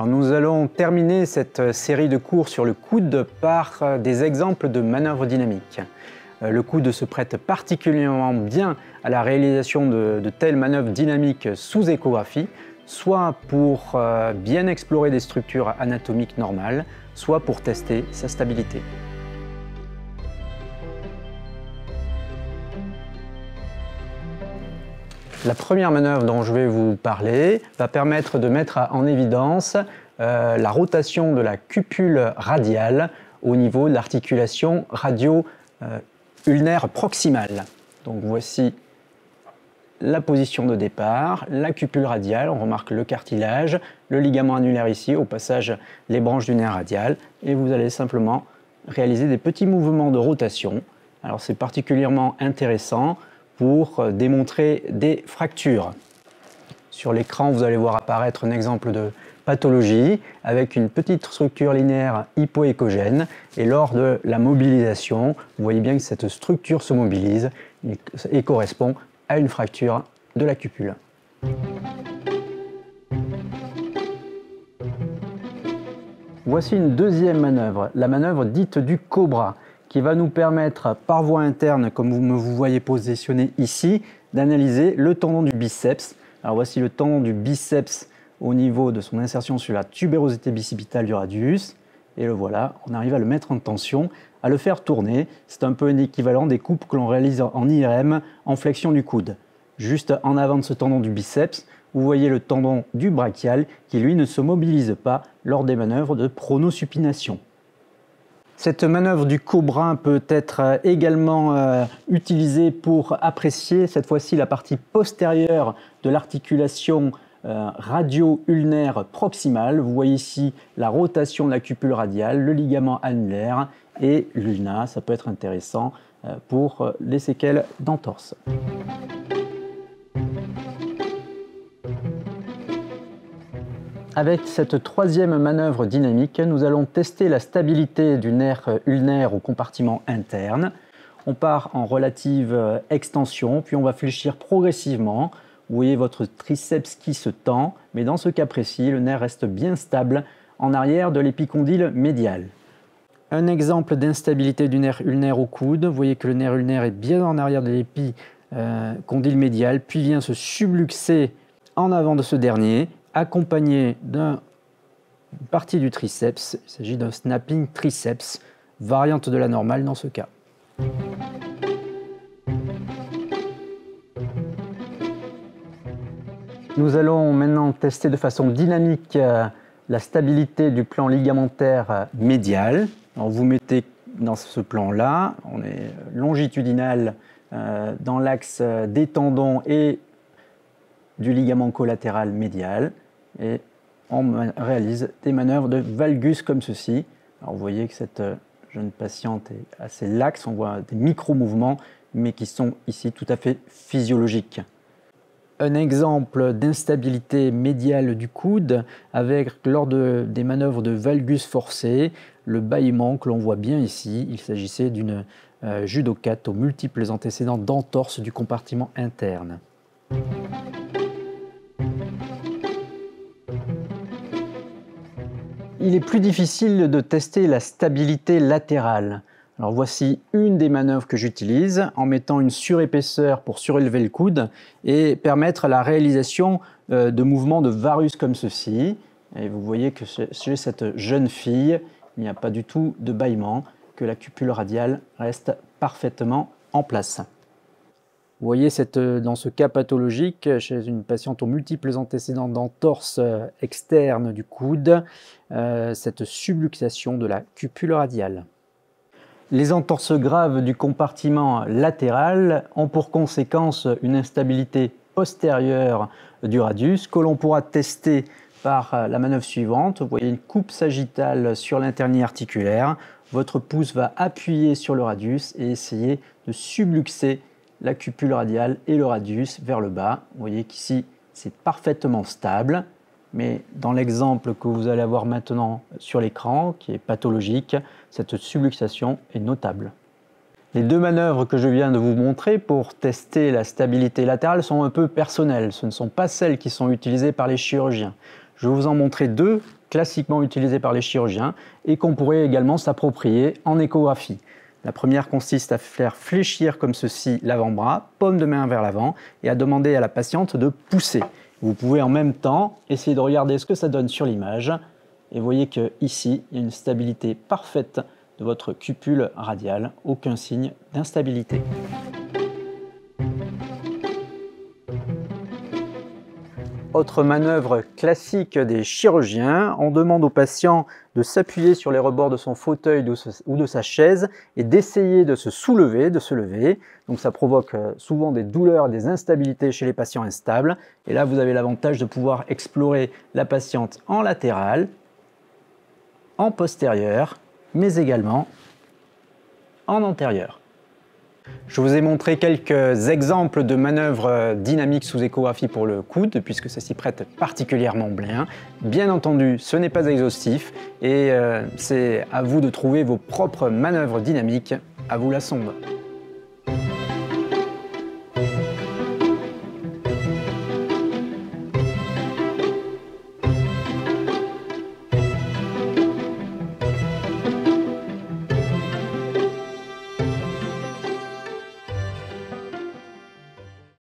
Alors, nous allons terminer cette série de cours sur le coude par des exemples de manœuvres dynamiques. Le coude se prête particulièrement bien à la réalisation de telles manœuvres dynamiques sous échographie, soit pour bien explorer des structures anatomiques normales, soit pour tester sa stabilité. La première manœuvre dont je vais vous parler va permettre de mettre en évidence la rotation de la cupule radiale au niveau de l'articulation radio-ulnaire proximale. Donc voici la position de départ, la cupule radiale, on remarque le cartilage, le ligament annulaire ici, au passage les branches du nerf radial, et vous allez simplement réaliser des petits mouvements de rotation. Alors c'est particulièrement intéressant pour démontrer des fractures. Sur l'écran, vous allez voir apparaître un exemple de pathologie avec une petite structure linéaire hypoéchogène, et lors de la mobilisation, vous voyez bien que cette structure se mobilise et correspond à une fracture de la cupule. Voici une deuxième manœuvre, la manœuvre dite du cobra, qui va nous permettre par voie interne, comme vous voyez positionné ici, d'analyser le tendon du biceps. Alors voici le tendon du biceps au niveau de son insertion sur la tubérosité bicipitale du radius. Et le voilà, on arrive à le mettre en tension, à le faire tourner. C'est un peu un équivalent des coupes que l'on réalise en IRM en flexion du coude. Juste en avant de ce tendon du biceps, vous voyez le tendon du brachial qui lui ne se mobilise pas lors des manœuvres de pronosupination. Cette manœuvre du cobra peut être également utilisée pour apprécier cette fois-ci la partie postérieure de l'articulation radio-ulnaire proximale. Vous voyez ici la rotation de la cupule radiale, le ligament annulaire et l'ulna. Ça peut être intéressant pour les séquelles d'entorse. Avec cette troisième manœuvre dynamique, nous allons tester la stabilité du nerf ulnaire au compartiment interne. On part en relative extension, puis on va fléchir progressivement. Vous voyez votre triceps qui se tend, mais dans ce cas précis, le nerf reste bien stable en arrière de l'épicondyle médial. Un exemple d'instabilité du nerf ulnaire au coude. Vous voyez que le nerf ulnaire est bien en arrière de l'épicondyle médial, puis vient se subluxer en avant de ce dernier, accompagné d'une partie du triceps. Il s'agit d'un snapping triceps, variante de la normale dans ce cas. Nous allons maintenant tester de façon dynamique la stabilité du plan ligamentaire médial. Alors vous mettez dans ce plan-là, on est longitudinal dans l'axe des tendons et du ligament collatéral médial, et on réalise des manœuvres de valgus comme ceci. Alors vous voyez que cette jeune patiente est assez laxe, on voit des micro-mouvements, mais qui sont ici tout à fait physiologiques. Un exemple d'instabilité médiale du coude avec, lors des manœuvres de valgus forcé, le bâillement que l'on voit bien ici. Il s'agissait d'une judocate aux multiples antécédents d'entorse du compartiment interne. Il est plus difficile de tester la stabilité latérale. Alors voici une des manœuvres que j'utilise en mettant une surépaisseur pour surélever le coude et permettre la réalisation de mouvements de varus comme ceci. Et vous voyez que chez cette jeune fille, il n'y a pas du tout de bâillement, que la cupule radiale reste parfaitement en place. Vous voyez dans ce cas pathologique, chez une patiente aux multiples antécédents d'entorse externe du coude, cette subluxation de la cupule radiale. Les entorses graves du compartiment latéral ont pour conséquence une instabilité postérieure du radius que l'on pourra tester par la manœuvre suivante. Vous voyez une coupe sagittale sur l'internie articulaire. Votre pouce va appuyer sur le radius et essayer de subluxer la cupule radiale et le radius vers le bas. Vous voyez qu'ici, c'est parfaitement stable, mais dans l'exemple que vous allez avoir maintenant sur l'écran, qui est pathologique, cette subluxation est notable. Les deux manœuvres que je viens de vous montrer pour tester la stabilité latérale sont un peu personnelles. Ce ne sont pas celles qui sont utilisées par les chirurgiens. Je vais vous en montrer deux classiquement utilisés par les chirurgiens et qu'on pourrait également s'approprier en échographie. La première consiste à faire fléchir comme ceci l'avant-bras, paume de main vers l'avant et à demander à la patiente de pousser. Vous pouvez en même temps essayer de regarder ce que ça donne sur l'image et vous voyez qu'ici, il y a une stabilité parfaite de votre cupule radiale, aucun signe d'instabilité. Autre manœuvre classique des chirurgiens, on demande au patient de s'appuyer sur les rebords de son fauteuil ou de sa chaise et d'essayer de se soulever, de se lever. Donc ça provoque souvent des douleurs et des instabilités chez les patients instables. Et là, vous avez l'avantage de pouvoir explorer la patiente en latéral, en postérieur, mais également en antérieur. Je vous ai montré quelques exemples de manœuvres dynamiques sous échographie pour le coude, puisque ça s'y prête particulièrement bien. Bien entendu, ce n'est pas exhaustif et c'est à vous de trouver vos propres manœuvres dynamiques. À vous la sonde.